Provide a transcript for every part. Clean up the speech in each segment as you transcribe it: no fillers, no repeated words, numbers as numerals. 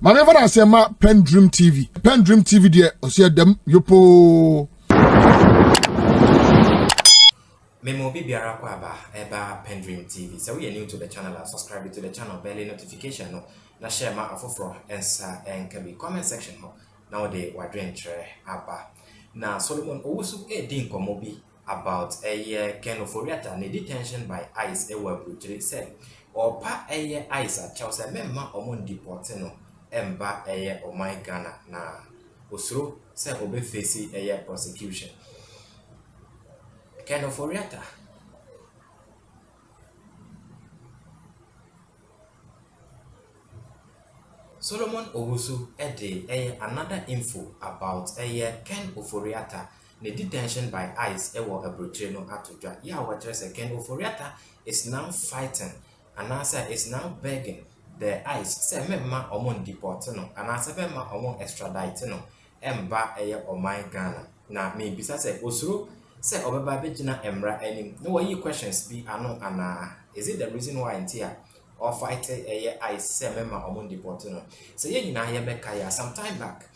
Manever I say ma PENDREAM TV. PENDREAM TV there, osia dem yopo. Memo biara kwa eba PENDREAM TV. So we are new to the channel, subscribe to the channel, bell notification no. Na share ma afofro ensa enkabi comment section ho. Now they wadren tre aba. Na Solomon Owusu din komo bi about Ken Ofori ne detention by ICE Abuja said or pa ICE at Chelsea member omon Deport no emba my Ghana na osuro say obe face prosecution. Ken Ofori Solomon Owusu another info about Ken Ofori the detention by ICE Abuja no atodwa. Yeah, what just Ken Ofori is now fighting and answer is now begging the ICE say memma omon deport no and answer memma omon extradite no emba my Ghana. Na me bisa say osuro say obeba begina emra anim. No way questions be ano ana is it the reason why intia or fight ICE say memma omon deport no. So ye nyina ye beka ya some time back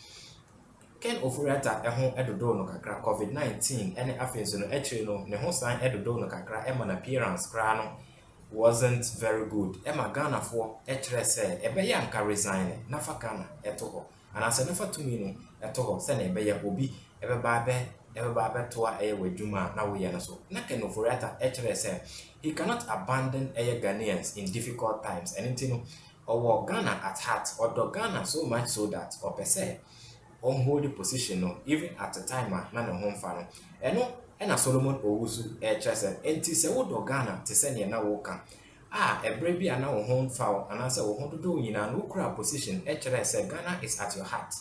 Ken Ofori ehon edodo no kakra COVID-19 ene afenso no eche no ne ho san edodo no kakra ema na appearance kra no wasn't very good. Ema Ghana for echere say ebe ya nka resign na fa Ghana eto ho ana se ne fa tumi no eto ho se na ebe ya obi ebe ba be to wadwuma na wo ye no so na Ken Ofori echere say he cannot abandon Ghanaians in difficult times anything or Ghana at heart or Ghana so much so that or per se on hold the position no even at the time na no home fa no ena Solomon Owusu chese enti se wo do Ghana te se ne na wo ka ebre bi ana wo home fa ana se wo ho do nyina no kura position chere se Ghana is at your heart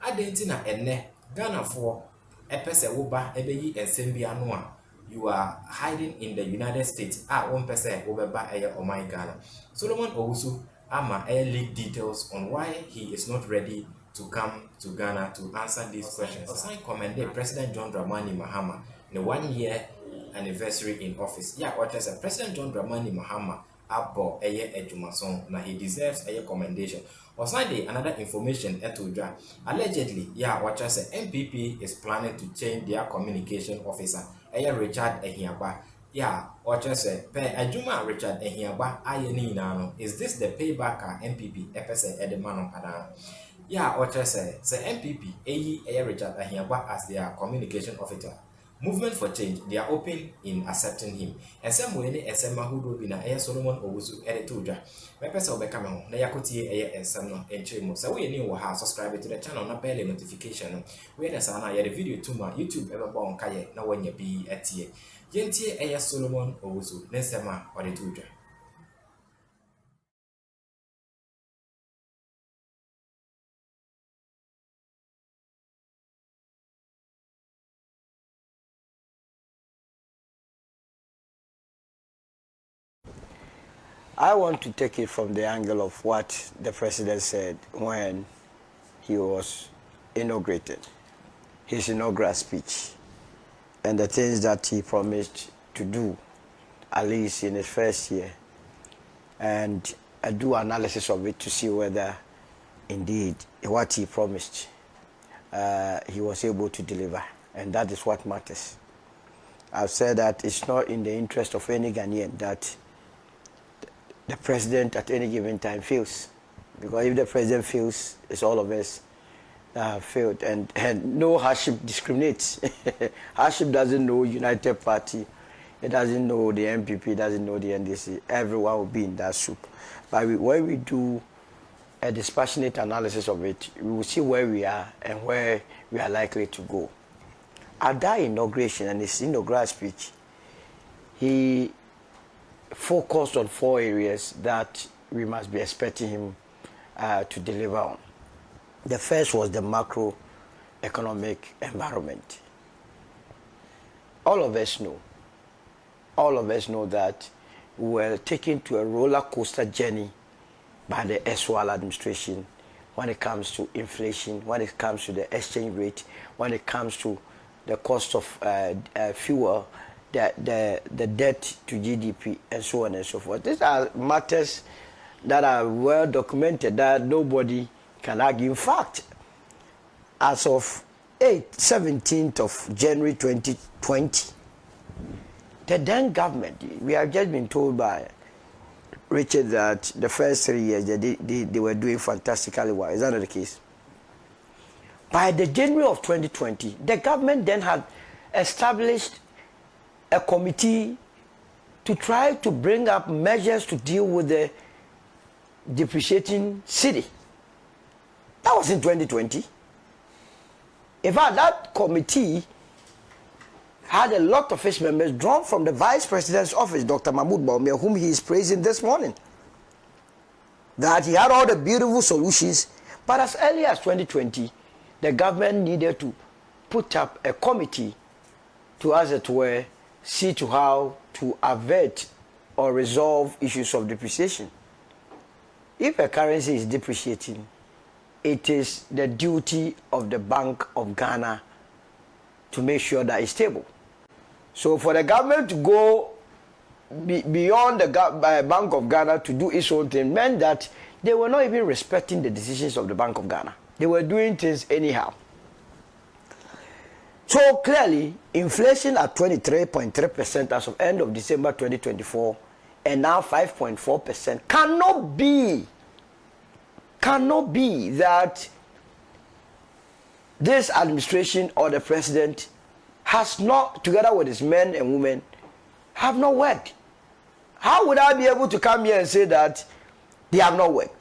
adenti na enne Ghana for pese wo ba ebeyi ensem bi ano a you are hiding in the United States one person wo be ba my Ghana. Solomon Owusu ama leak details on why he is not ready to come to Ghana to answer these questions. Also, commended President John Dramani Mahama the 1 year anniversary in office. Yeah, what is President John Dramani Mahama abo ejumason na he deserves a commendation. Also, another information etudra allegedly, yeah, what is MPP is planning to change their communication officer. Richard Ehiaba. Yeah, what I say, Ajuma Richard Ehiaba ayeni nano. Is this the payback MPP epese edemano ada? Yeah, what I say MPP Richard Ehiaba as their communication officer. Movement for change, they are open in accepting him. And some way esema who be na Solomon Owusu edituja. My person will become home. Na yakoti and some enchimo. So we need to subscribe to the channel na bell notification. We na sana ya the video to my YouTube ever born kaye na when you be at here. Yentie Solomon Owusu nesema edituja. I want to take it from the angle of what the president said when he was inaugurated, his inaugural speech, and the things that he promised to do, at least in his first year, and I do analysis of it to see whether indeed what he promised he was able to deliver, and that is what matters. I've said that it's not in the interest of any Ghanaian that the president at any given time fails, because if the president fails, it's all of us that have failed, and no hardship discriminates. Hardship doesn't know United Party, it doesn't know the MPP, doesn't know the NDC. Everyone will be in that soup. But when we do a dispassionate analysis of it, we will see where we are and where we are likely to go. At that inauguration and his inaugural speech, he focused on 4 areas that we must be expecting him to deliver on. The first was the macroeconomic environment. All of us know that we were taken to a roller coaster journey by the SWAL administration when it comes to inflation, when it comes to the exchange rate, when it comes to the cost of fuel, the debt to GDP, and so on and so forth. These are matters that are well documented that nobody can argue. In fact, as of 17th of January 2020, the then government, we have just been told by Richard that the first 3 years they were doing fantastically well. Is that not the case? By the January of 2020, the government then had established a committee to try to bring up measures to deal with the depreciating cedi. That was in 2020. In fact, that committee had a lot of its members drawn from the Vice President's office, Dr. Mahmoud Bawumia, whom he is praising this morning. That he had all the beautiful solutions, but as early as 2020, the government needed to put up a committee to, as it were, see to how to avert or resolve issues of depreciation. If a currency is depreciating, it is the duty of the Bank of Ghana to make sure that it's stable. So for the government to go beyond the Bank of Ghana to do its own thing meant that they were not even respecting the decisions of the Bank of Ghana. They were doing things anyhow. So clearly, inflation at 23.3% as of end of December 2024 and now 5.4% cannot be that this administration or the president has not, together with his men and women, have not worked. How would I be able to come here and say that they have not worked?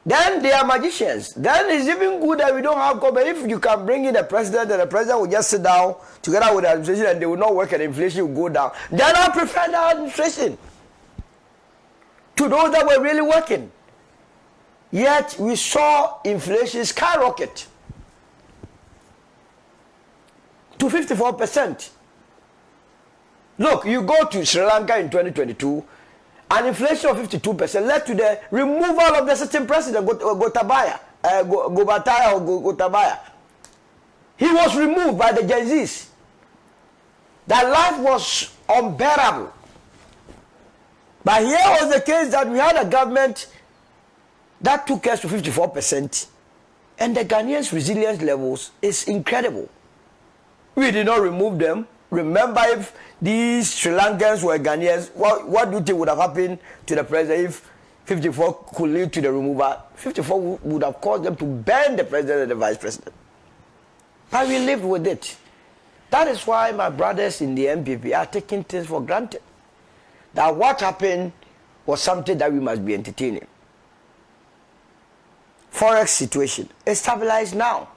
Then they are magicians. Then it's even good that we don't have government. If you can bring in the president and the president will just sit down together with the administration and they will not work and inflation will go down, then I prefer the administration to those that were really working. Yet we saw inflation skyrocket to 54%. Look, you go to Sri Lanka in 2022, an inflation of 52% led to the removal of the sitting president, Gotabaya. He was removed by the Gen Zs. That life was unbearable. But here was the case that we had a government that took us to 54%, and the Ghanaians' resilience levels is incredible. We did not remove them. Remember, if these Sri Lankans were Ghanaians, what do you think would have happened to the president if 54 could lead to the removal? 54 would have caused them to ban the president and the vice president. But we lived with it. That is why my brothers in the MPP are taking things for granted. That what happened was something that we must be entertaining. Forex situation is stabilized now.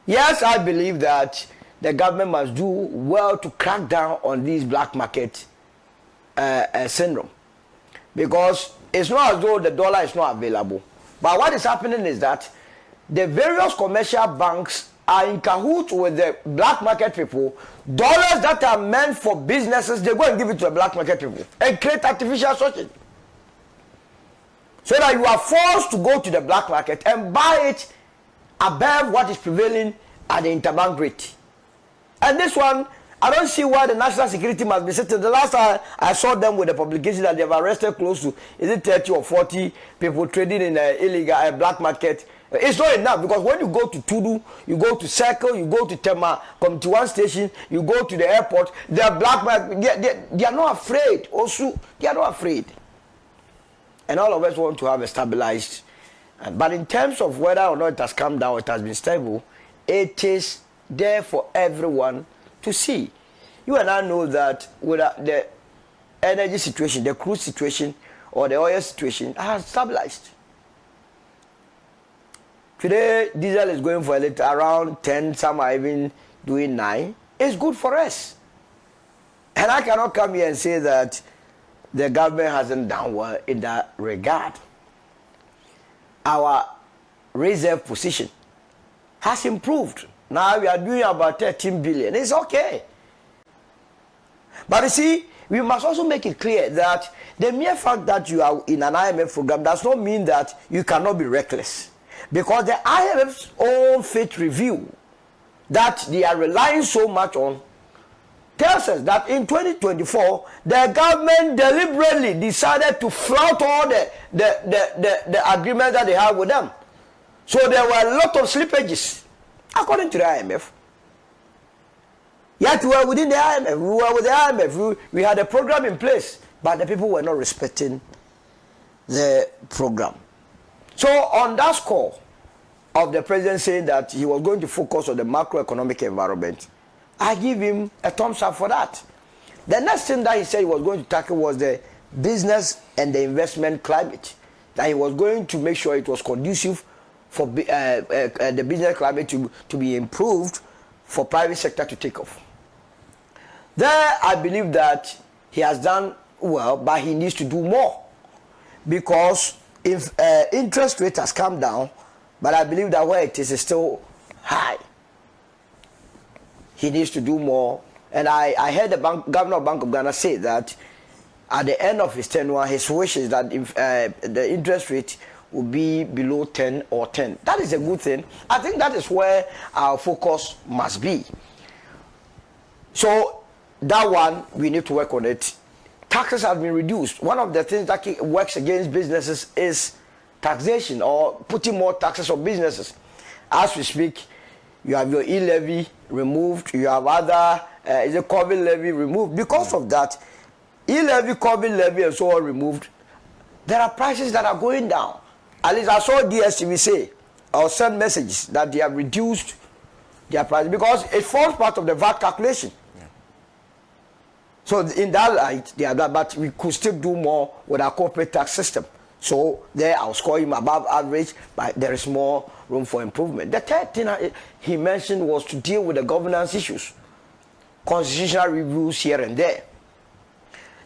Yes, I believe that the government must do well to crack down on this black market syndrome, because it's not as though the dollar is not available. But what is happening is that the various commercial banks are in cahoots with the black market people. Dollars that are meant for businesses, they go and give it to the black market people and create artificial shortage. So that you are forced to go to the black market and buy it above what is prevailing at the interbank rate. And this one, I don't see why the national security must be sitting. The last time I saw them with the publication that they have arrested close to, is it 30 or 40 people trading in an illegal black market. It's not enough, because when you go to Tudu, you go to Circle, you go to Tema, come to one station, you go to the airport, they are black market. They are not afraid. Also, they are not afraid. And all of us want to have a stabilized. But in terms of whether or not it has come down, it has been stable, it is there for everyone to see. You and I know that with the energy situation, the crude situation, or the oil situation has stabilized. Today, diesel is going for a little around 10, some are even doing 9. It's good for us. And I cannot come here and say that the government hasn't done well in that regard. Our reserve position has improved. Now we are doing about 13 billion. It's okay. But you see, we must also make it clear that the mere fact that you are in an IMF program does not mean that you cannot be reckless. Because the IMF's own faith review that they are relying so much on tells us that in 2024, the government deliberately decided to flout all the agreements that they have with them. So there were a lot of slippages, according to the IMF. Yet we were within the IMF, we were with the IMF, we had a program in place, but the people were not respecting the program. So on that score of the president saying that he was going to focus on the macroeconomic environment, I give him a thumbs up for that. The next thing that he said he was going to tackle was the business and the investment climate. That he was going to make sure it was conducive for the business climate to be improved for private sector to take off. There, I believe that he has done well, but he needs to do more. Because if interest rate has come down, but I believe that where it is still high. He needs to do more. And I heard the governor of Bank of Ghana say that at the end of his tenure, his wish is that if, the interest rate will be below 10 or 10. That is a good thing. I think that is where our focus must be. So that one, we need to work on it. Taxes have been reduced. One of the things that works against businesses is taxation, or putting more taxes on businesses. As we speak, you have your e-levy removed, you have other COVID levy removed. Because of that, e-levy, COVID levy, and so on removed, there are prices that are going down. At least I saw DSTV say, or send messages that they have reduced their price because it forms part of the VAT calculation. Yeah. So in that light, they are that, but we could still do more with our corporate tax system. So there I'll score him above average, but there is more room for improvement. The third thing he mentioned was to deal with the governance issues. Constitutional reviews here and there.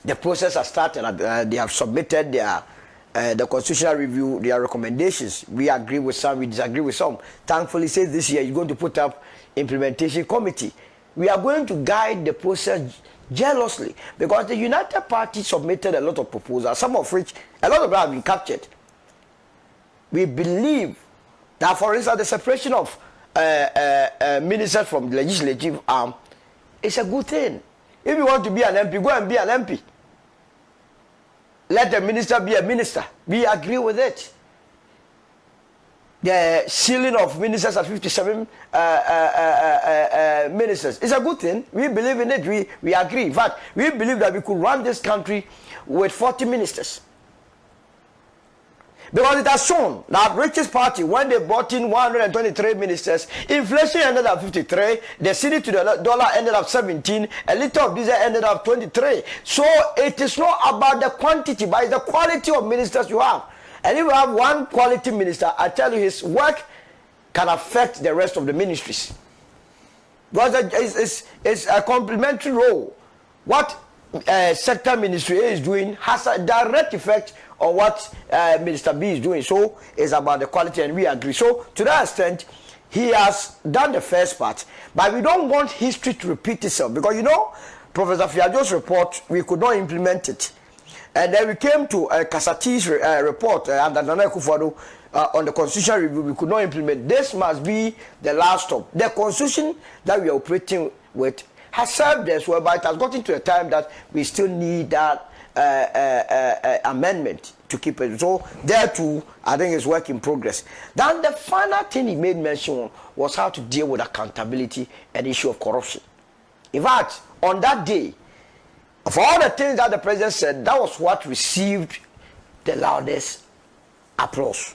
The process has started. They have submitted their the constitutional review, their recommendations. We agree with some, we disagree with some. Thankfully, say this year you're going to put up implementation committee. We are going to guide the process jealously because the United Party submitted a lot of proposals, some of which, a lot of them have been captured. We believe that, for instance, the separation of ministers from the legislative arm is a good thing. If you want to be an MP, go and be an MP. Let the minister be a minister. We agree with it. The ceiling of ministers at 57 ministers is a good thing. We believe in it. We agree. In fact, we believe that we could run this country with 40 ministers. Because it has shown that richest party, when they brought in 123 ministers, inflation ended up 53, the cedi to the dollar ended up 17, a liter of diesel ended up 23. So it is not about the quantity, but it's the quality of ministers you have. And if you have one quality minister, I tell you, his work can affect the rest of the ministries. Because it's a complementary role. What sector ministry A is doing has a direct effect on what Minister B is doing. So it's about the quality, and we agree. So to that extent, he has done the first part. But we don't want history to repeat itself. Because, you know, Professor Fiajo's report, we could not implement it. And then we came to Kasati's report under Nana Akufo-Addo on the constitutional review. We could not implement. This must be the last stop. The constitution that we are operating with has served us well, but it has gotten to a time that we still need that amendment to keep it. So there too, I think it's work in progress. Then the final thing he made mention on was how to deal with accountability and the issue of corruption. In fact, on that day, of all the things that the president said, that was what received the loudest applause.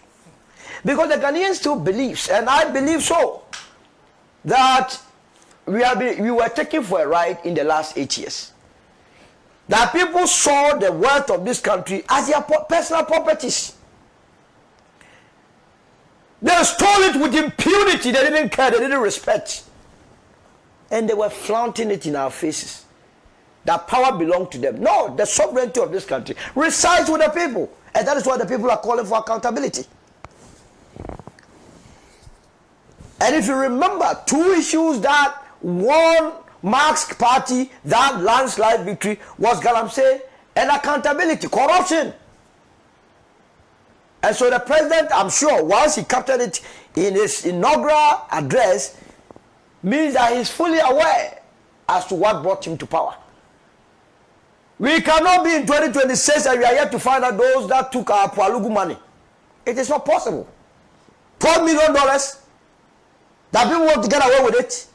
Because the Ghanaian still believes, and I believe so, that we were taken for a ride in the last 8 years. That people saw the wealth of this country as their personal properties. They stole it with impunity. They didn't care. They didn't respect. And they were flaunting it in our faces. That power belonged to them. No, the sovereignty of this country resides with the people. And that is why the people are calling for accountability. And if you remember, two issues that won Marx's party that landslide victory was Galamsey and accountability, corruption. And so the president, I'm sure, once he captured it in his inaugural address, means that he's fully aware as to what brought him to power. We cannot be in 2026 and we are yet to find out those that took our Palugu money. It is not possible. $12 million that people want to get away with it.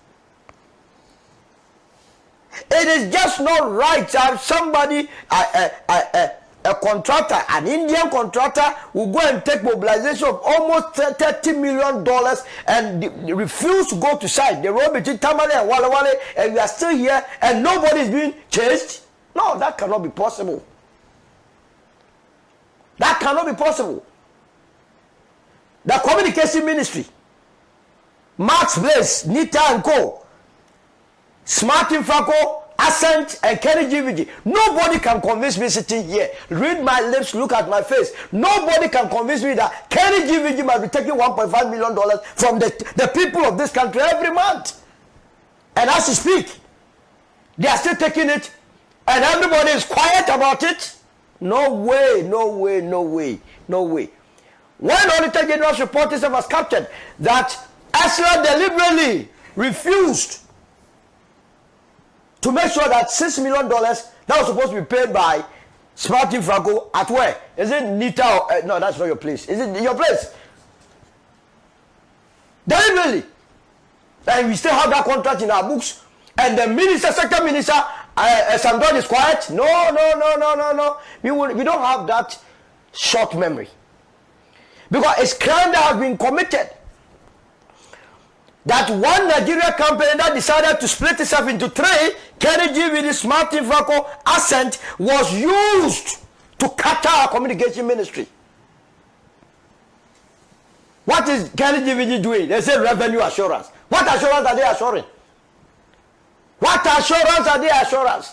It is just not right that somebody, a contractor, an Indian contractor, will go and take mobilization of almost $30 million and refuse to go to site. The road between Tamale and Wale Wale, and we are still here and nobody is being chased. No, that cannot be possible. That cannot be possible. The communication ministry, Max Blaze, Nita and Co., Smart Infraco, Ascent, and Kenny GVG. Nobody can convince me sitting here. Read my lips, look at my face. Nobody can convince me that Kenny GVG must be taking $1.5 million from the people of this country every month. And as you speak, they are still taking it, and everybody is quiet about it. No way, no way, no way, no way. When Auditor General's report was captured that Asla deliberately refused to make sure that $6 million that was supposed to be paid by Smart Infraco at where? Is it Nita? Or, no, that's not your place. Is it your place? Deliberately. And we still have that contract in our books. And the minister, sector minister, Sandon is quiet. No. We don't have that short memory. Because it's crime that has been committed. That one Nigeria company that decided to split itself into three, Kenny GVD, Smart Infraco, Ascent, was used to cut our communication ministry. What is Kenny GVD doing? They say revenue assurance. What assurance are they assuring? What assurance are they assuring?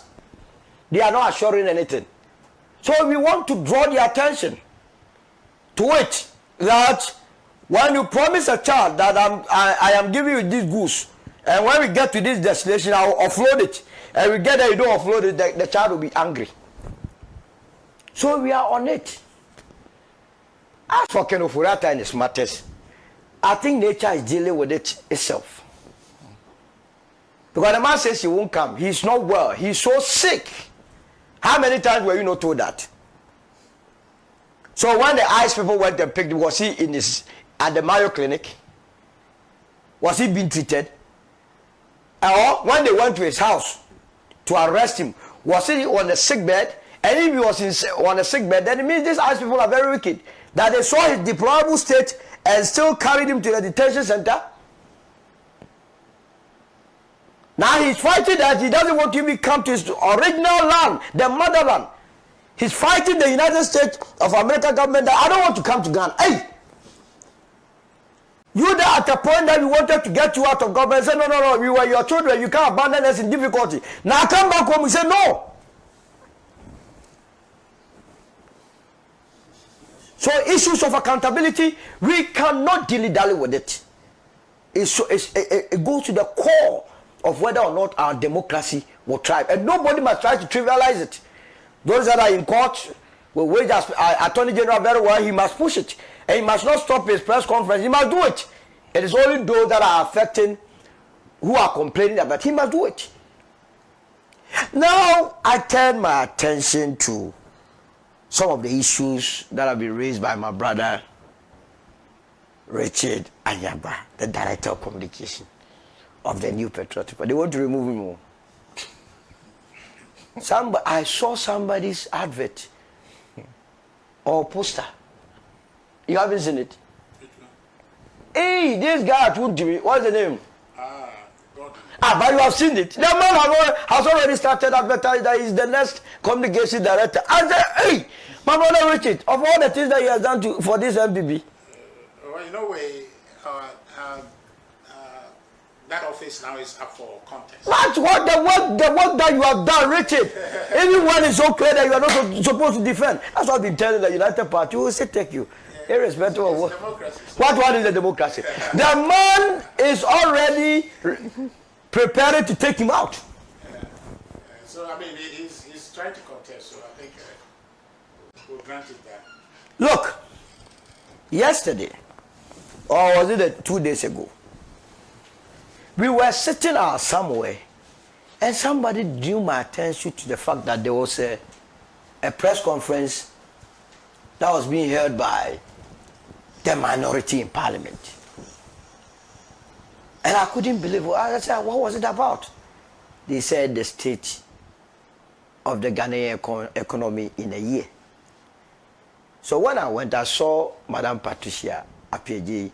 They are not assuring anything. So we want to draw the attention to it, that when you promise a child that I am giving you this goose, and when we get to this destination, I will offload it, and we get there, you don't offload it, the child will be angry. So we are on it. As for Ken Ofori and his matters, I think nature is dealing with it itself. Because the man says he won't come. He's not well. He's so sick. How many times were you not told that? So when the eyes people went and picked him, was he at the Mayo Clinic? Was he being treated? Or when they went to his house to arrest him, was he on a sick bed? And if he was on a sick bed, then it means these eyes people are very wicked. That they saw his deplorable state and still carried him to the detention center. Now he's fighting that he doesn't want to even come to his original land, the motherland. He's fighting the United States of America government that I don't want to come to Ghana. Hey! You there at the point that we wanted to get you out of government, say no, we were your children, you can't abandon us in difficulty. Now come back home, we say no. So issues of accountability, we cannot dilly-dally with it. It goes to the core of whether or not our democracy will thrive. And nobody must try to trivialize it. Those that are in court will wage Attorney General very well, he must push it. And he must not stop his press conference, he must do it. It is only those that are affecting, who are complaining about, he must do it. Now, I turn my attention to some of the issues that have been raised by my brother, Richard Anyaba, the Director of Communication of the New Patriotic Party. They want to remove him more. I saw somebody's advert or poster. You haven't seen it? Hey, this guy at Woodbury, what's the name? But you have seen it. The man has already started advertising that he's the next communication director. I said, hey, my brother Richard, of all the things that he has done for this MPB. Well, in a way, that office now is up for contest. That's what the work that you have done, Richard. Everyone is so clear that you are not supposed to defend. That's what I've been telling the United Party. We will say take you. Irrespective of what. What one is the democracy? The man is already preparing to take him out. So, I mean, he's trying to contest, so I think we'll grant it that. Look, yesterday, or was it 2 days ago, we were sitting somewhere And somebody drew my attention to the fact that there was a press conference that was being held by the minority in parliament. And I couldn't believe it. I said, what was it about? They said the state of the Ghanaian economy in a year. So when I went, I saw Madam Patricia Appiagyei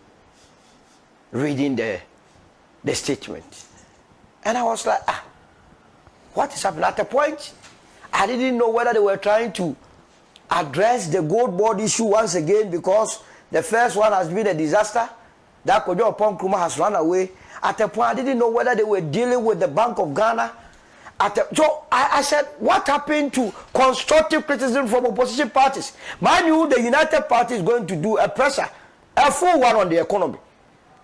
reading the statement. And I was like, what is happening? At a point, I didn't know whether they were trying to address the gold board issue once again, because the first one has been a disaster. That Kojo Upon Nkrumah has run away. At a point, I didn't know whether they were dealing with the Bank of Ghana. So I said, what happened to constructive criticism from opposition parties? Mind you, the United Party is going to do a presser, a full one on the economy,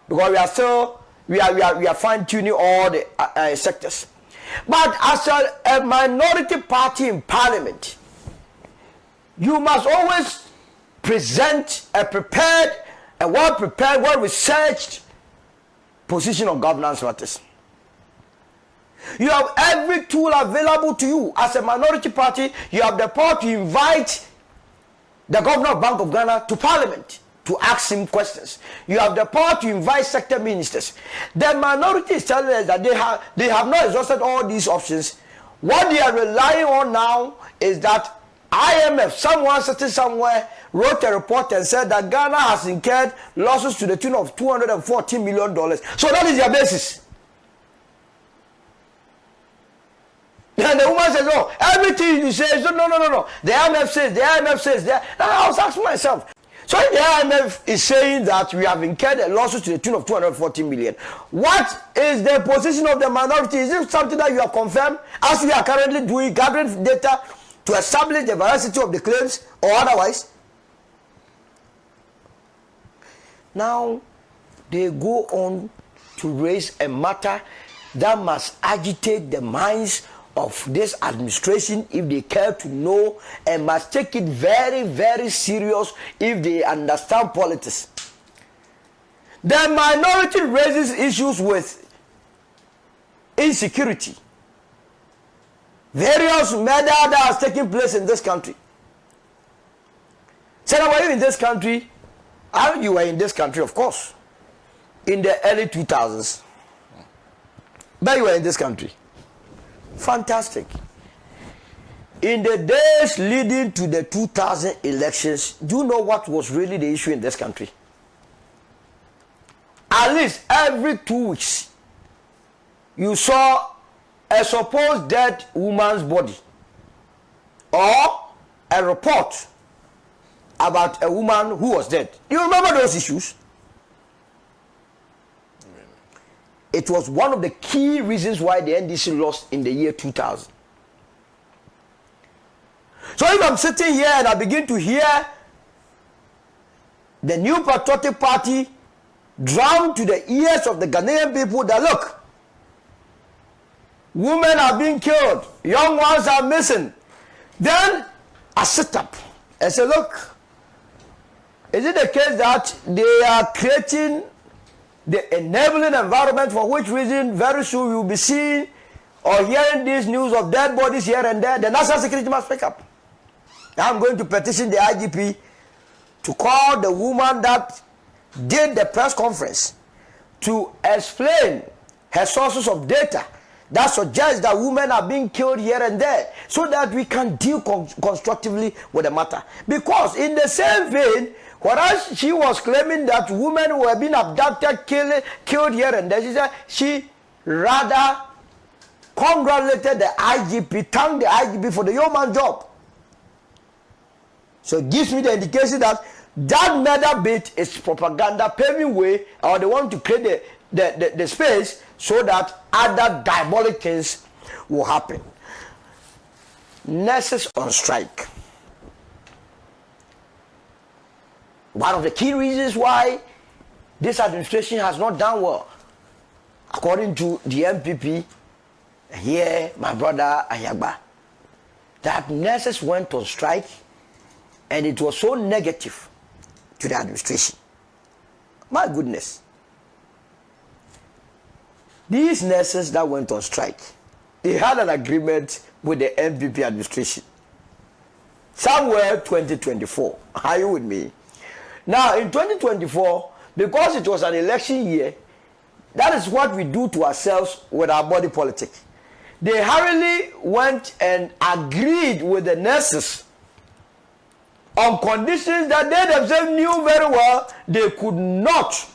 because we are fine-tuning all the sectors. But as a minority party in parliament, you must always present a prepared, a well-prepared, well-researched position on governance matters. You have every tool available to you. As a minority party, you have the power to invite the governor of Bank of Ghana to parliament to ask him questions. You have the power to invite sector ministers. The minority is telling us that they have not exhausted all these options. What they are relying on now is that IMF, someone sitting somewhere, wrote a report and said that Ghana has incurred losses to the tune of $214 million. So that is their basis. And the woman says, "Oh, everything you say is no. The IMF says, the IMF says that." And I was asking myself, so if the IMF is saying that we have incurred a losses to the tune of 240 million, what is the position of the minority? Is it something that you have confirmed, as we are currently doing, gathering data to establish the veracity of the claims, or otherwise? Now, they go on to raise a matter that must agitate the minds of this administration if they care to know, and must take it very, very serious if they understand politics. The minority raises issues with insecurity, various murder that has taken place in this country. Senator, were you in this country? You were in this country, of course, in the early 2000s. But you were in this country. Fantastic. In the days leading to the 2000 elections, do you know what was really the issue in this country? At least every 2 weeks, you saw a supposed dead woman's body, or a report about a woman who was dead. Do you remember those issues? It was one of the key reasons why the NDC lost in the year 2000. So if I'm sitting here and I begin to hear the New Patriotic Party drum to the ears of the Ghanaian people that, look, women are being killed, young ones are missing, then I sit up and say, look, is it the case that they are creating the enabling environment, for which reason very soon you will be seeing or hearing this news of dead bodies here and there? The national security must pick up. I'm going to petition the IGP to call the woman that did the press conference to explain her sources of data that suggests that women are being killed here and there, so that we can deal constructively with the matter. Because in the same vein, whereas she was claiming that women were being abducted, killed here and there, she said she rather congratulated the IGP, thanked the IGP for the yeoman job. So it gives me the indication that that murder bit is propaganda paving way, or they want to create the space so that other diabolic things will happen. Nurses on strike. One of the key reasons why this administration has not done well, according to the MPP here, my brother Ayagba, that nurses went on strike and it was so negative to the administration. My goodness. These nurses that went on strike, he had an agreement with the NPP administration. Somewhere 2024. Are you with me? Now, in 2024, because it was an election year, that is what we do to ourselves with our body politic. They hurriedly went and agreed with the nurses on conditions that they themselves knew very well they could not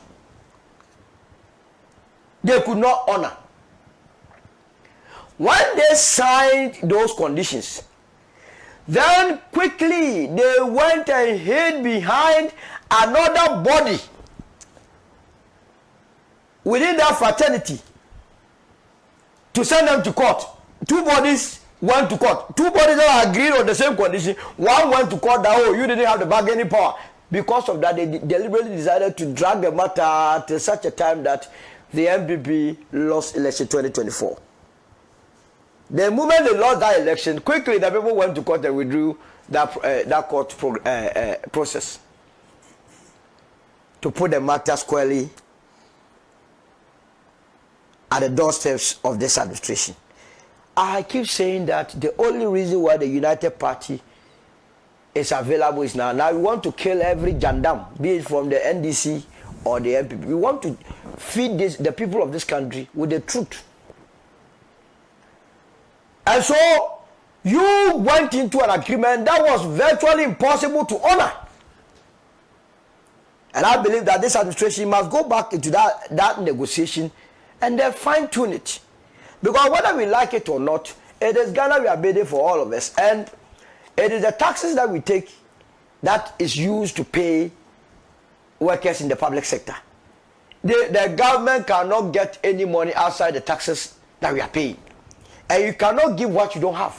honor. When they signed those conditions, then quickly they went and hid behind another body within that fraternity to send them to court. Two bodies went to court. Two bodies that agreed on the same condition. One went to court that, oh, you didn't have the bargaining power. Because of that, they deliberately decided to drag the matter to such a time that the MPP lost election 2024. The moment they lost that election, quickly the people went to court and withdrew that court process to put the matter squarely at the doorsteps of this administration. I keep saying that the only reason why the United Party is available is now. Now we want to kill every gendarme, be it from the NDC or the MPP. We want to feed the people of this country with the truth. And so you went into an agreement that was virtually impossible to honor. And I believe that this administration must go back into that negotiation and then fine-tune it. Because whether we like it or not, it is Ghana we are bidding for all of us. And it is the taxes that we take that is used to pay workers in the public sector. The government cannot get any money outside the taxes that we are paying. And you cannot give what you don't have.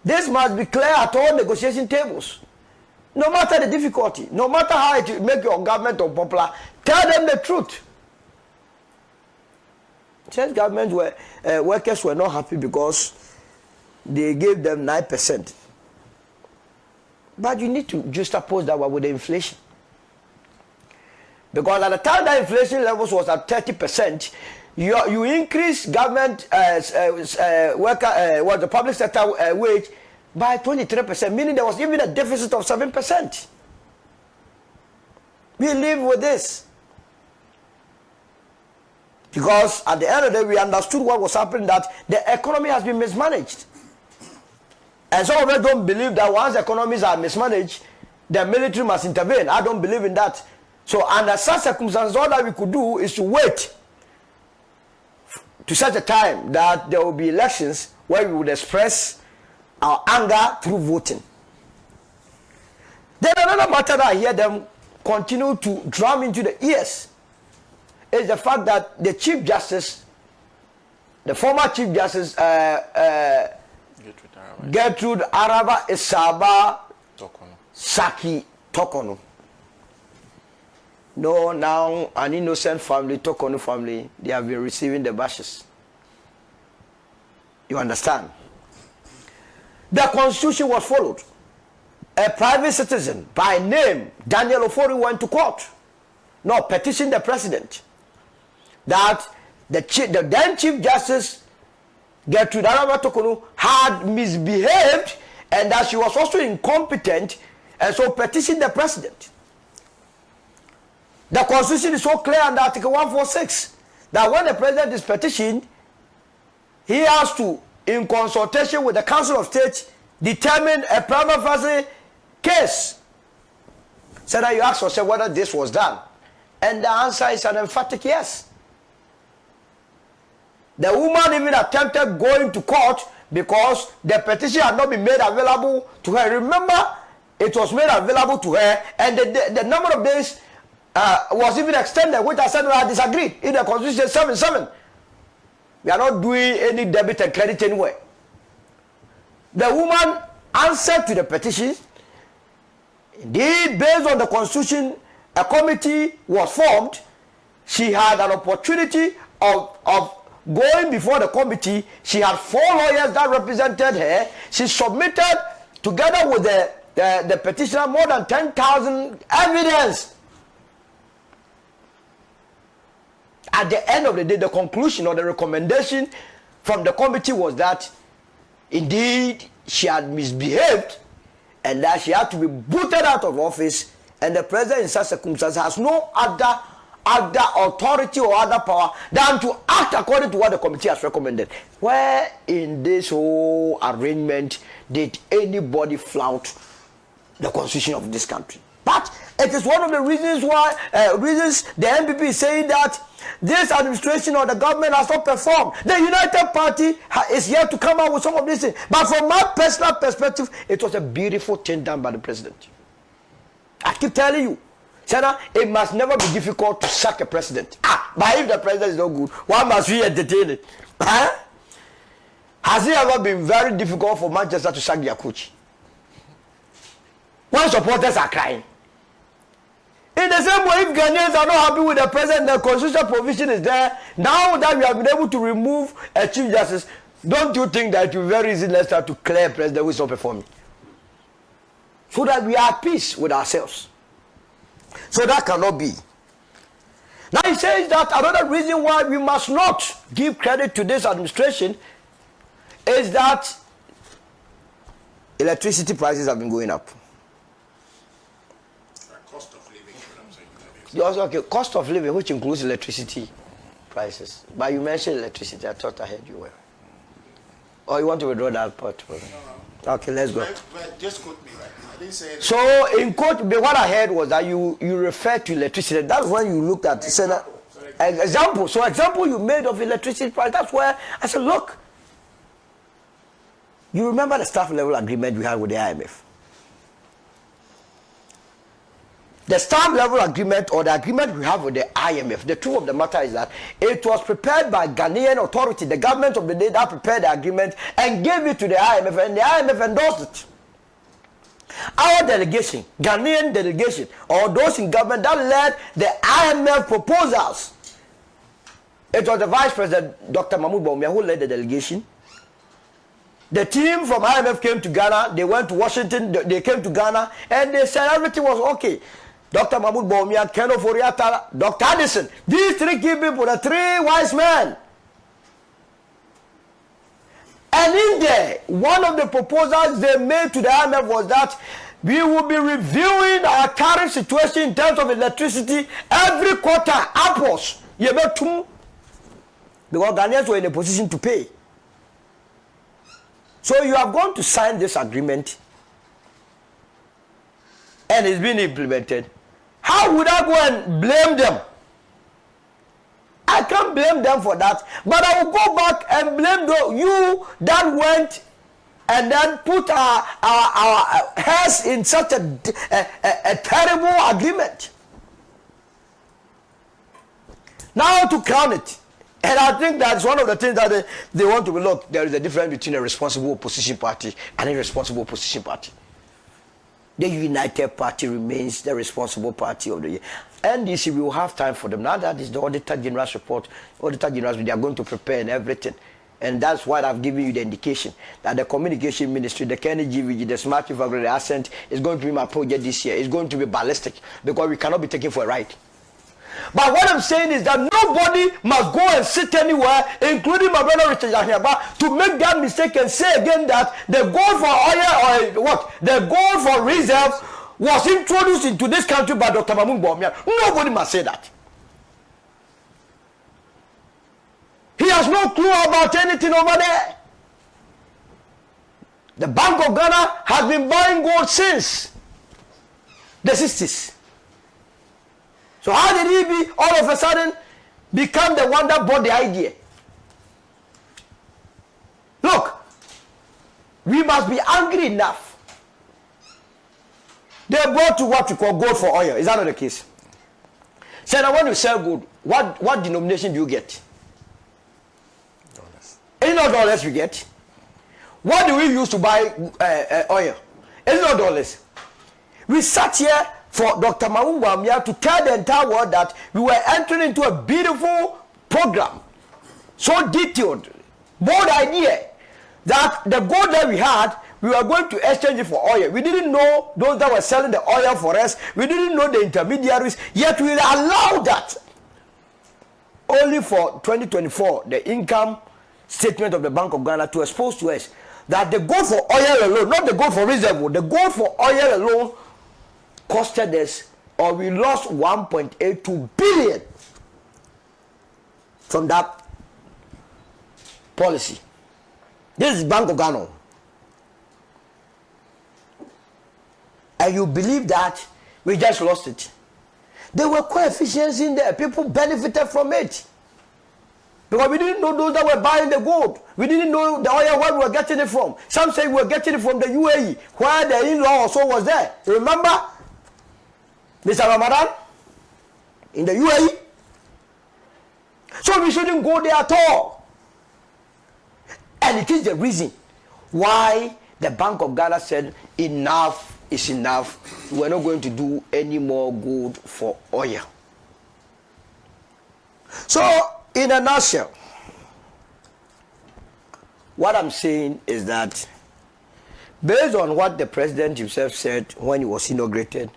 This must be clear at all negotiation tables. No matter the difficulty, no matter how it make your government unpopular, tell them the truth. Since government workers were not happy because they gave them 9%. But you need to juxtapose that one with the inflation. Because at the time that inflation levels was at 30%, you increase government the public sector wage by 23%, meaning there was even a deficit of 7%. We live with this. Because at the end of the day, we understood what was happening, that the economy has been mismanaged. And some of us don't believe that once economies are mismanaged, the military must intervene. I don't believe in that. So under such circumstances, all that we could do is to wait to such a time that there will be elections where we would express our anger through voting. Then another matter that I hear them continue to drum into the ears is the fact that the Chief Justice, the former Chief Justice, Gertrude Araba Isaba Saki Tokono. No, now an innocent family, Tokono family, they have been receiving the bashes. You understand? The constitution was followed. A private citizen by name Daniel Ofori went to court. No, petitioned the president that the then Chief Justice Gertrude Araba Tokono had misbehaved and that she was also incompetent, and so petitioned the president. The constitution is so clear under Article 146 that when the president is petitioned, he has to, in consultation with the Council of State, determine a prima facie case. So that you ask yourself whether this was done. And the answer is an emphatic yes. The woman even attempted going to court because the petition had not been made available to her. Remember, it was made available to her, and the number of days was even extended, which I said I disagreed. In the Constitution 7:7, we are not doing any debit and credit anywhere. The woman answered to the petition. Indeed, based on the Constitution, a committee was formed. She had an opportunity of going before the committee. She had 4 lawyers that represented her. She submitted, together with the petitioner, more than 10,000 evidence. At the end of the day, the conclusion or the recommendation from the committee was that indeed she had misbehaved and that she had to be booted out of office, and the president in such circumstances has no other authority or other power than to act according to what the committee has recommended. Where in this whole arrangement did anybody flout the constitution of this country? But it is one of the reasons why the NPP is saying that this administration or the government has not performed. The United Party is yet to come out with some of these things. But from my personal perspective, it was a beautiful thing done by the president. I keep telling you, Senna, it must never be difficult to sack a president. But if the president is not good, why must we entertain it? Huh? Has it ever been very difficult for Manchester to sack their coach? When supporters are crying. In the same way, if Ghanaians are not happy with the president, the constitutional provision is there. Now that we have been able to remove a chief justice, don't you think that it will be very easy next time to clear a president who is not performing? So that we are at peace with ourselves. So that cannot be. Now he says that another reason why we must not give credit to this administration is that electricity prices have been going up. Cost of living. Okay, cost of living, which includes electricity prices. But you mentioned electricity. I thought I heard you well. Or you want to withdraw that part? No. Okay, let's go. But just quote me right. I didn't say. So in quote, what I heard was that you referred to electricity. That's when you looked at example. So example you made of electricity price. That's where I said, look. You remember the staff level agreement we had with the IMF? The staff level agreement or the agreement we have with the IMF, the truth of the matter is that it was prepared by Ghanaian authority, the government of the day that prepared the agreement and gave it to the IMF, and the IMF endorsed it. Our delegation, Ghanaian delegation, or those in government that led the IMF proposals, it was the Vice President, Dr. Mahmoud Bawumia, who led the delegation. The team from IMF came to Ghana, they went to Washington, they came to Ghana, and they said everything was okay. Dr. Mahmoud Bawumia, Ken Ofori, Atta, Dr. Addison, these three key people, the three wise men. And in there, one of the proposals they made to the IMF was that we will be reviewing our tariff situation in terms of electricity every quarter, upwards. Because Ghanaians were in a position to pay. So you are going to sign this agreement and it's been implemented. How would I go and blame them? I can't blame them for that, but I will go back and blame you that went and then put our heads in such a terrible agreement. Now to crown it. And I think that's one of the things that they want to look. There is a difference between a responsible opposition party and a irresponsible opposition party. The United Party remains the responsible party of the year. NDC will have time for them. Now that is the Auditor General's report. Auditor General, they are going to prepare and everything. And that's why I've given you the indication that the Communication Ministry, the Kenny GVG, the Smart Infrastructure, the Ascent is going to be my project this year. It's going to be ballistic because we cannot be taken for a ride. But what I'm saying is that nobody must go and sit anywhere, including my brother Richard Yahiaba, to make that mistake and say again that the goal for oil or what? The goal for reserve was introduced into this country by Dr. Mahmoud Bawumia. Nobody must say that. He has no clue about anything over there. The Bank of Ghana has been buying gold since the 60s. So how did he be all of a sudden become the one that bought the idea? Look, we must be angry enough. They bought to what we call gold for oil. Is that not the case? So now when you sell gold, what denomination do you get? Dollars. It's not dollars we get. What do we use to buy oil? It's not dollars. We sat here for Dr. Mahmoud Bawumia to tell the entire world that we were entering into a beautiful program, so detailed, bold idea, that the gold that we had, we were going to exchange it for oil. We didn't know those that were selling the oil for us. We didn't know the intermediaries, yet we allowed that. Only for 2024, the income statement of the Bank of Ghana to expose to us that the gold for oil alone, not the gold for reserve, the gold for oil alone costed us, or we lost 1.82 billion from that policy. This is Bank of Ghana. And you believe that we just lost it. There were coefficients in there. People benefited from it. Because we didn't know those that were buying the gold. We didn't know the oil where we were getting it from. Some say we were getting it from the UAE, where the in-law also was there. Remember Mr. Ramadan in the UAE? So we shouldn't go there at all. And it is the reason why the Bank of Ghana said enough is enough. We're not going to do any more gold for oil. So, in a nutshell, what I'm saying is that based on what the president himself said when he was inaugurated,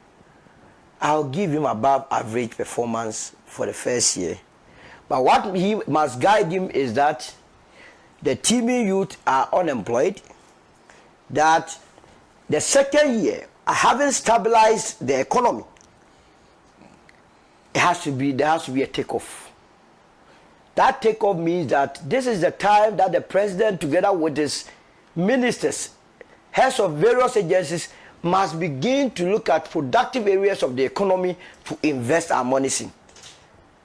I'll give him above average performance for the first year. But what he must guide him is that the teeming youth are unemployed, that the second year, having stabilized the economy, there has to be a takeoff. That takeoff means that this is the time that the president, together with his ministers, heads of various agencies, must begin to look at productive areas of the economy to invest our money in.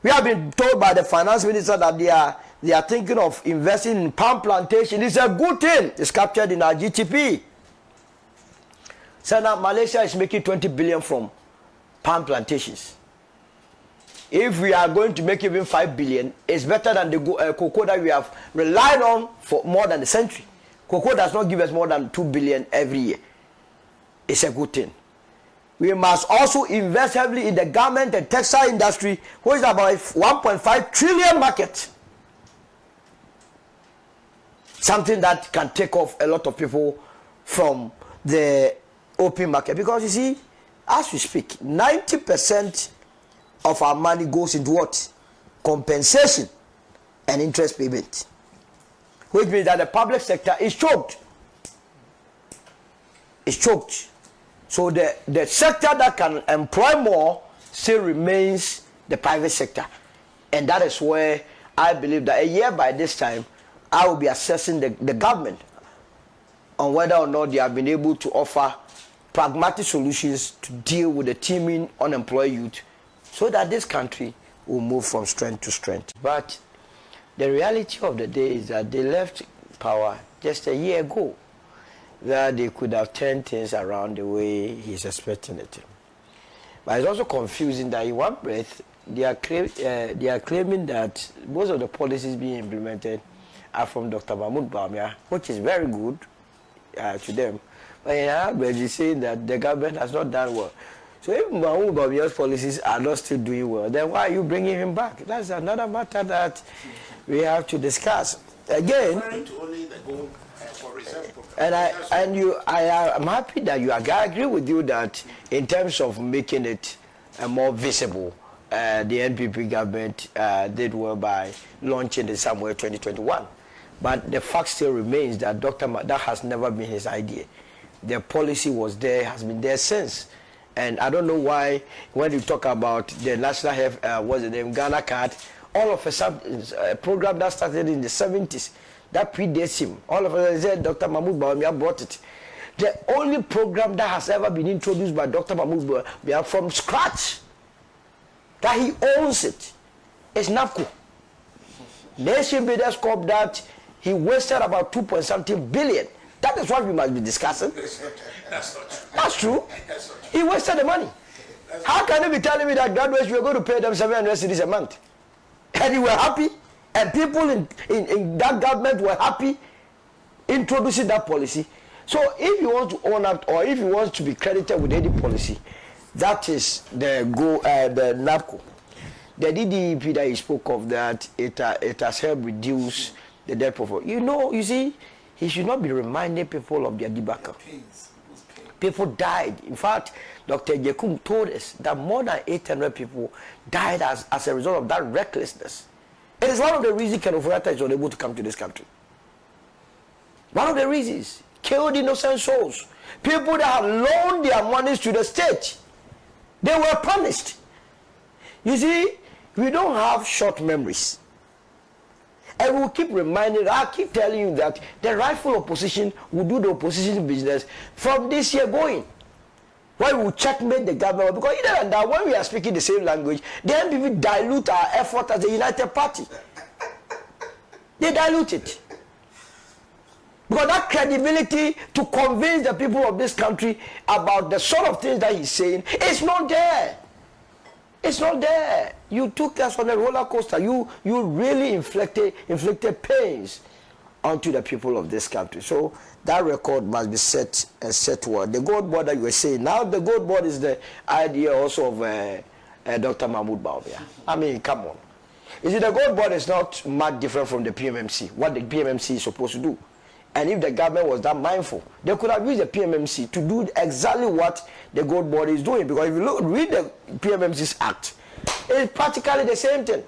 We have been told by the finance minister that they are thinking of investing in palm plantation. It's a good thing. It's captured in our GDP. So now Malaysia is making 20 billion from palm plantations. If we are going to make even 5 billion, it's better than the cocoa that we have relied on for more than a century. Cocoa does not give us more than 2 billion every year. It's a good thing. We must also invest heavily in the garment and textile industry, which is about 1.5 trillion market. Something that can take off a lot of people from the open market. Because you see, as we speak, 90% of our money goes into what? Compensation and interest payment. Which means that the public sector is choked. It's choked. So the sector that can employ more still remains the private sector. And that is where I believe that a year by this time, I will be assessing the government on whether or not they have been able to offer pragmatic solutions to deal with the teeming unemployed youth, so that this country will move from strength to strength. But the reality of the day is that they left power just a year ago, that they could have turned things around the way he's expecting it. But it's also confusing that in one breath, they are claiming that most of the policies being implemented are from Dr. Mahmoud Bawumia, which is very good to them. But in another breath, he's saying that the government has not done well. So if Mahmoud Bawumia's policies are not still doing well, then why are you bringing him back? That's another matter that we have to discuss. Again, and I'm happy that I agree with you that in terms of making it more visible, the NPP government did well by launching it somewhere 2021. But the fact still remains that that has never been his idea. The policy was there, has been there since. And I don't know why, when you talk about the National Health, what's the name, Ghana Card, all of a sudden, a program that started in the 70s, that predates him. All of a sudden, Dr. Mahmoud Bawumia brought it. The only program that has ever been introduced by Dr. Mahmoud Bawumia from scratch, that he owns it, is NAPCO. Nation Builders Corp that he wasted about 2.something billion. That is what we must be discussing. That's not true. That's true. He wasted the money. How can you be telling me that graduates you are going to pay them 700 cedis a month? And you were happy? And people in that government were happy introducing that policy? So if you want to own up, or if you want to be credited with any policy, that is the NAPCO. The DDEP that you spoke of, that it has helped reduce the debt profile. You see, he should not be reminding people of their debacle. People died. In fact, Dr. Jekum told us that more than 800 people died as a result of that recklessness. It is one of the reasons Ken Ofori is unable to come to this country. One of the reasons. Killed innocent souls. People that have loaned their monies to the state. They were punished. You see, we don't have short memories. And we'll keep reminding, I keep telling you that the rightful opposition will do the opposition business from this year going. Why we will checkmate the government? Because either than that, when we are speaking the same language, the NPP dilute our effort as a united party. They dilute it. Because that credibility to convince the people of this country about the sort of things that he's saying is not there. It's not there. You took us on a roller coaster. You really inflicted pains onto the people of this country. So that record must be set well. The gold board that you were saying, now the gold board is the idea also of Dr. Mahmoud Bawumia. I mean, come on. You see, the gold board is not much different from the PMMC, what the PMMC is supposed to do. And if the government was that mindful, they could have used the PMMC to do exactly what the gold board is doing. Because if you read the PMMC's act, it's practically the same thing.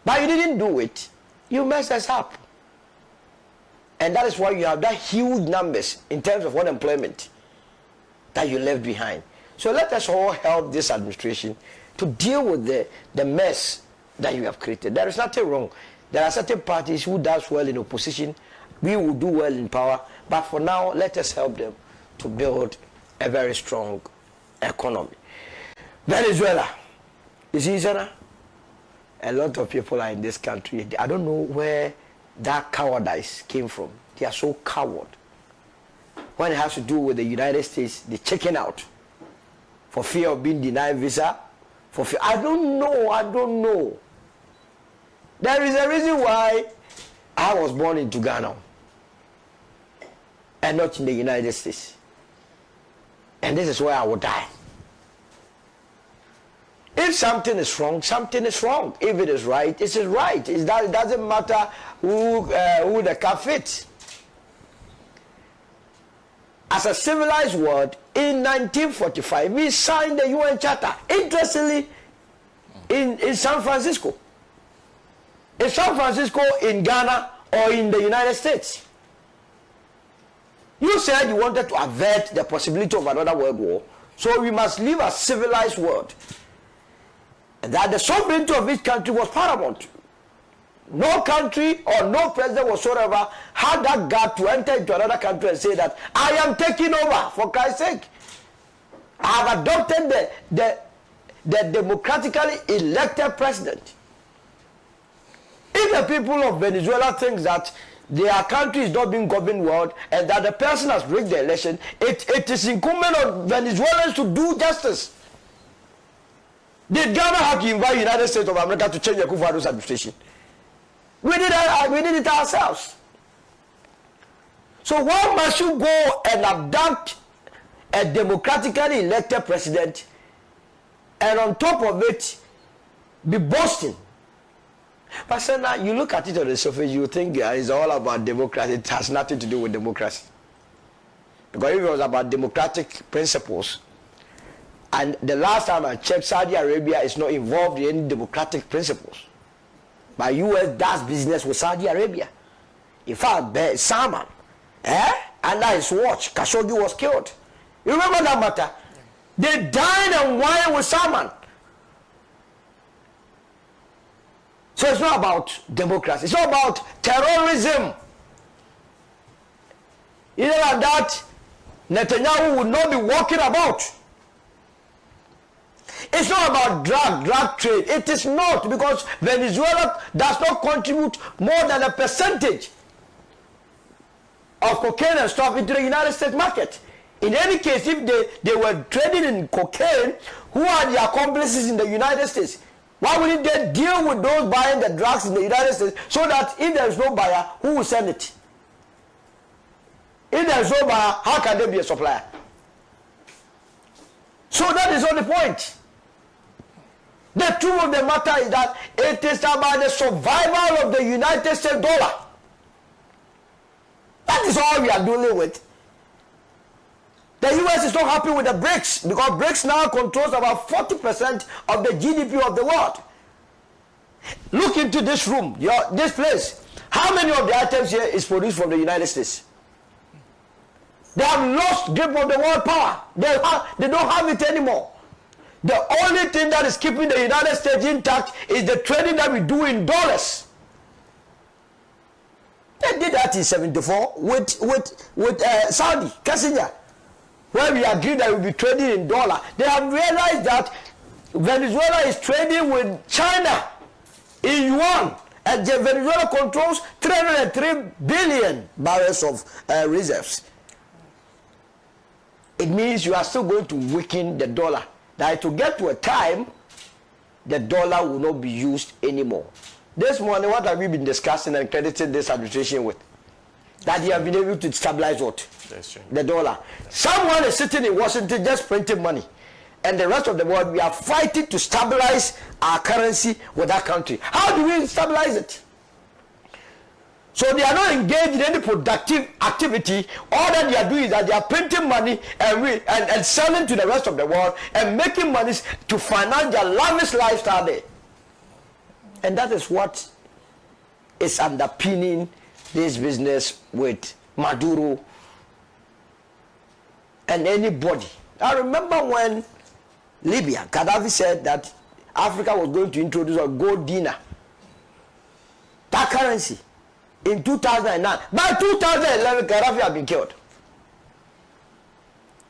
But you didn't do it. You messed us up. And that is why you have that huge numbers in terms of unemployment that you left behind. So let us all help this administration to deal with the mess that you have created. There is nothing wrong. There are certain parties who does well in opposition. We will do well in power. But for now, let us help them to build a very strong economy. Venezuela. You see, Sana? A lot of people are in this country. I don't know where that cowardice came from. They are so coward. When it has to do with the United States, they chicken out for fear of being denied visa. For fear. I don't know. There is a reason why I was born into Ghana and not in the United States. And this is where I will die. If something is wrong, something is wrong. If it is right, it is right. It doesn't matter who the car fits. As a civilized world, in 1945, we signed the UN Charter. Interestingly, in San Francisco. In San Francisco, in Ghana, or in the United States. You said you wanted to avert the possibility of another world war. So we must live a civilized world. And that the sovereignty of each country was paramount. No country or no president whatsoever had that gap to enter into another country and say that I am taking over for Christ's sake. I have adopted the democratically elected president. If the people of Venezuela think that their country is not being governed well and that the person has rigged the election, it is incumbent on Venezuelans to do justice. Did Ghana have to invite the United States of America to change the Kufuor's administration? We did it ourselves. So why must you go and abduct a democratically elected president and on top of it be boasting? But sir, now you look at it on the surface, you think it's all about democracy. It has nothing to do with democracy. Because if it was about democratic principles, and the last time I checked, Saudi Arabia is not involved in any democratic principles. But US does business with Saudi Arabia. In fact, Salman, under his watch, Khashoggi was killed. You remember that matter? They dined and wined with Salman. So it's not about democracy. It's not about terrorism. Either than that, Netanyahu would not be walking about. It's not about drug trade. It is not, because Venezuela does not contribute more than a percentage of cocaine and stuff into the United States market. In any case, if they were trading in cocaine, who are the accomplices in the United States? Why wouldn't they deal with those buying the drugs in the United States so that if there is no buyer, who will send it? If there is no buyer, how can there be a supplier? So that is not the point. The truth of the matter is that it is about the survival of the United States dollar. That is all we are dealing with. The US is not happy with the BRICS because BRICS now controls about 40% of the GDP of the world. Look into this room, this place. How many of the items here is produced from the United States? They have lost grip of the world power. They don't have it anymore. The only thing that is keeping the United States intact is the trading that we do in dollars. They did that in 74 with Saudi, Kissinger, where we agreed that we'll be trading in dollar. They have realized that Venezuela is trading with China in yuan, and Venezuela controls 303 billion barrels of reserves. It means you are still going to weaken the dollar. That to get to a time, the dollar will not be used anymore. This morning, what have we been discussing and crediting this administration with? That they have been able to stabilize what? The dollar. Someone is sitting in Washington just printing money. And the rest of the world, we are fighting to stabilize our currency with that country. How do we stabilize it? So they are not engaged in any productive activity. All that they are doing is that they are printing money and selling to the rest of the world and making money to finance their lavish lifestyle there. And that is what is underpinning this business with Maduro and anybody. I remember when Libya, Gaddafi said that Africa was going to introduce a gold dinar, that currency, in 2009. By 2011, Gaddafi had been killed.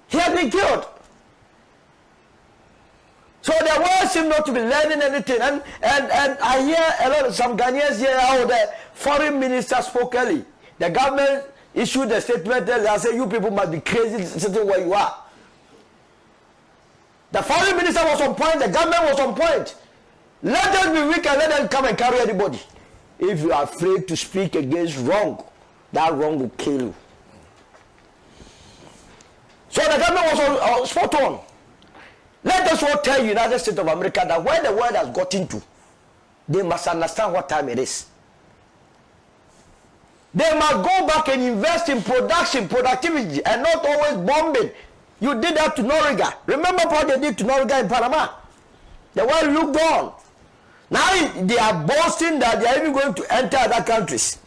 He had been killed. So the world seems not to be learning anything. And I hear some Ghanaians here how the foreign minister spoke early. The government issued a statement and said, you people must be crazy sitting where you are. The foreign minister was on point, the government was on point. Let them be weak and let them come and carry anybody. If you are afraid to speak against wrong, that wrong will kill you. So the government was spot on. Let us all tell United States of America that where the world has gotten to, they must understand what time it is. They must go back and invest in production, productivity, and not always bombing. You did that to Noriega. Remember what they did to Noriega in Panama? The world looked on. Now they are boasting that they are even going to enter other countries.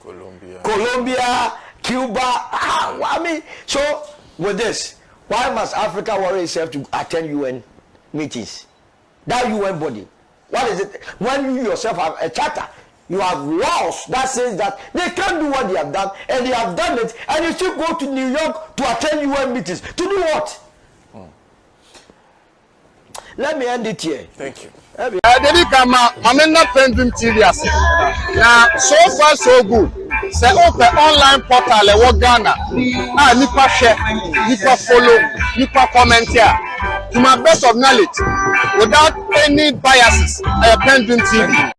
Colombia, Cuba. I mean, so with this, why must Africa worry itself to attend UN meetings? That UN body. What is it? When you yourself have a charter, you have laws that says that they can't do what they have done, and they have done it, and you still go to New York to attend UN meetings. To do what? Let me end it here. Thank you. Dedi kama mamena PENDREAM TV ase. Na so far so good. Say open online portal e wo Ghana. Ah nipa share, nipa follow, nipa comment here. To my best of knowledge, without any biases, PENDREAM TV.